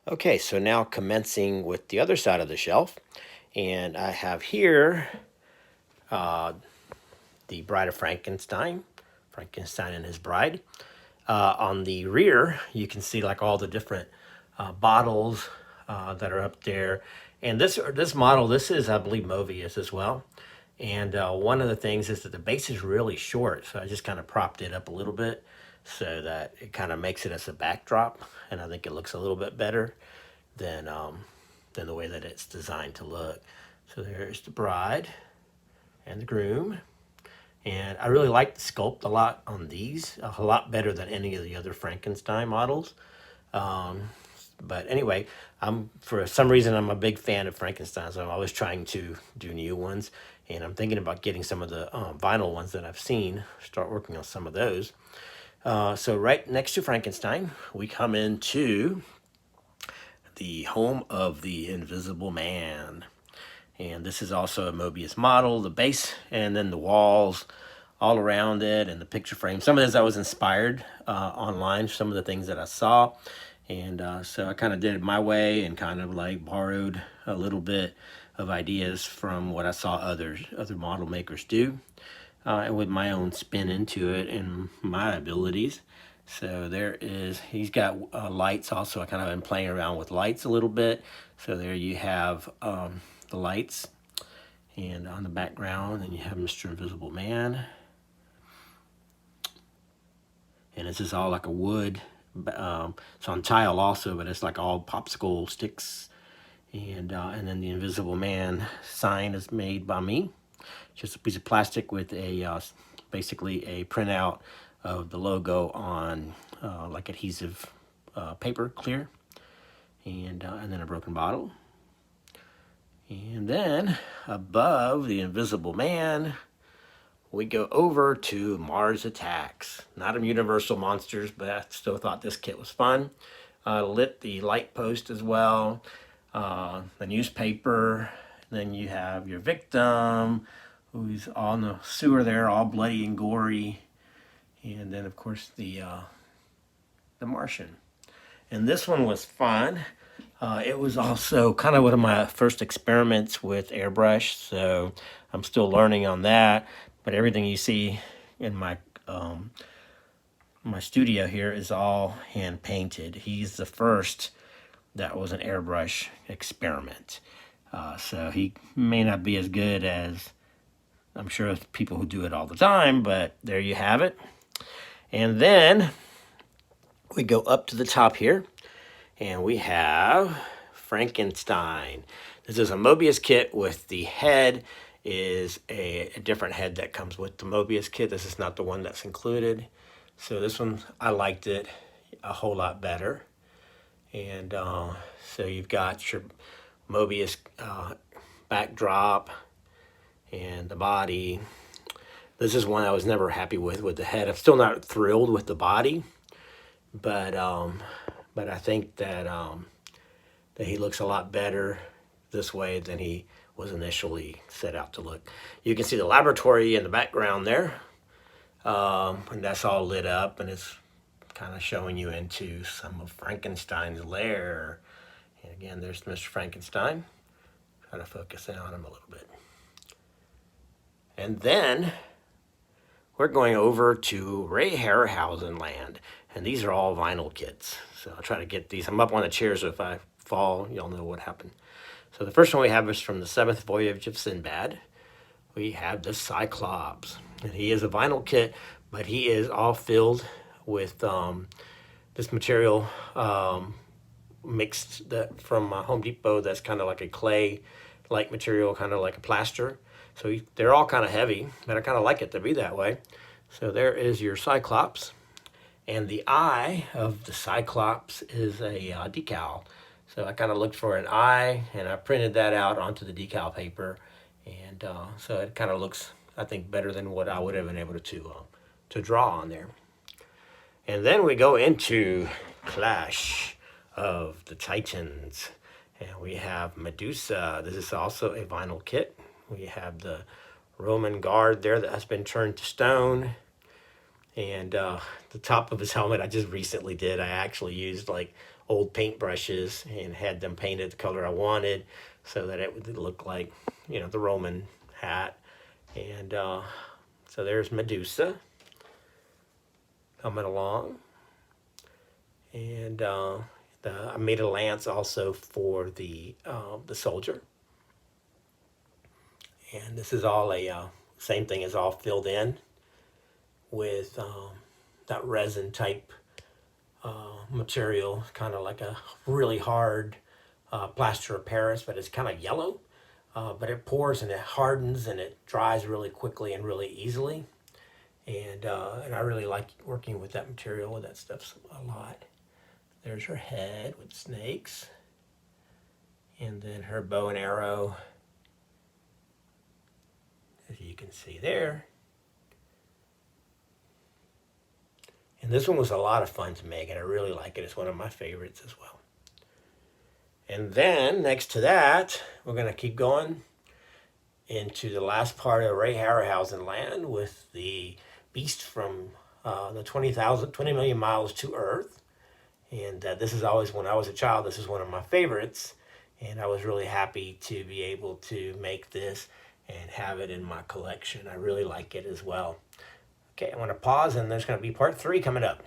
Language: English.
Okay, so now commencing with the other side of the shelf, and I have here the Bride of Frankenstein, Frankenstein and his bride. On the rear, you can see like all the different bottles that are up there. And this model, this is, I believe, Moebius as well. And one of the things is that the base is really short, so I just kind of propped it up a little bit so that it kind of makes it as a backdrop, and I think it looks a little bit better than the way that it's designed to look. So there's the bride and the groom. And I really like the sculpt a lot on these, a lot better than any of the other Frankenstein models. But anyway, for some reason I'm a big fan of Frankenstein, so I'm always trying to do new ones. And I'm thinking about getting some of the vinyl ones that I've seen, start working on some of those. So right next to Frankenstein, we come into the home of the Invisible Man. And this is also a Moebius model, the base, and then the walls all around it, and the picture frame. Some of this I was inspired online, some of the things that I saw. And so I kind of did it my way and kind of like borrowed a little bit of ideas from what I saw other model makers do, and with my own spin into it and my abilities. So there is, he's got lights also. I kind of been playing around with lights a little bit. So there you have the lights, and on the background, and you have Mr. Invisible Man. And this is all like a wood. It's on tile also, but it's like all popsicle sticks. And then the Invisible Man sign is made by me. Just a piece of plastic with a basically a printout of the logo on like adhesive paper, clear, and then a broken bottle. And then above the Invisible Man, we go over to Mars Attacks. Not a Universal Monsters, but I still thought this kit was fun. Lit the light post as well, the newspaper. Then you have your victim, who's on the sewer there, all bloody and gory. And then, of course, the Martian. And this one was fun. It was also kind of one of my first experiments with airbrush, so I'm still learning on that. But everything you see in my my studio here is all hand painted. He's the first that was an airbrush experiment. So he may not be as good as I'm sure people who do it all the time, but there you have it. And then we go up to the top here, and we have Frankenstein. This is a Moebius kit with the head is a different head that comes with the Moebius kit. This is not the one that's included. So this one, I liked it a whole lot better. And so you've got your Moebius backdrop and the body. This is one I was never happy with the head. I'm still not thrilled with the body, but I think that that he looks a lot better this way than he was initially set out to look. You can see the laboratory in the background there, and that's all lit up, and it's kind of showing you into some of Frankenstein's lair. And again, there's Mr. Frankenstein. Try to focus in on him a little bit. And then we're going over to Ray Harryhausen land. And these are all vinyl kits. So I'll try to get these. I'm up on the chair, so if I fall, you'll know what happened. So the first one we have is from the 7th Voyage of Sinbad. We have the Cyclops. And he is a vinyl kit, but he is all filled with this material mixed from Home Depot that's kind of like a clay-like material, kind of like a plaster. So they're all kind of heavy, but I kind of like it to be that way. So there is your Cyclops. And the eye of the Cyclops is a decal. So I kind of looked for an eye, and I printed that out onto the decal paper. And so it kind of looks, I think, better than what I would have been able to draw on there. And then we go into Clash of the Titans. And we have Medusa. This is also a vinyl kit. We have the Roman guard there that has been turned to stone. And the top of his helmet I just recently did. I actually used like old paintbrushes and had them painted the color I wanted so that it would look like, you know, the Roman hat. And so there's Medusa coming along. And I made a lance also for the soldier. And this is all same thing, is all filled in with that resin type material, kind of like a really hard plaster of Paris, but it's kind of yellow. But it pours and it hardens and it dries really quickly and really easily. And I really like working with that material, with that stuff a lot. There's her head with snakes. And then her bow and arrow, as you can see there. And this one was a lot of fun to make, and I really like it. It's one of my favorites as well. And then next to that, we're going to keep going into the last part of Ray Harryhausen land with the beast from the 20 million miles to Earth. And this is always, when I was a child, this is one of my favorites. And I was really happy to be able to make this and have it in my collection. I really like it as well. Okay, I'm going to pause, and there's going to be part 3 coming up.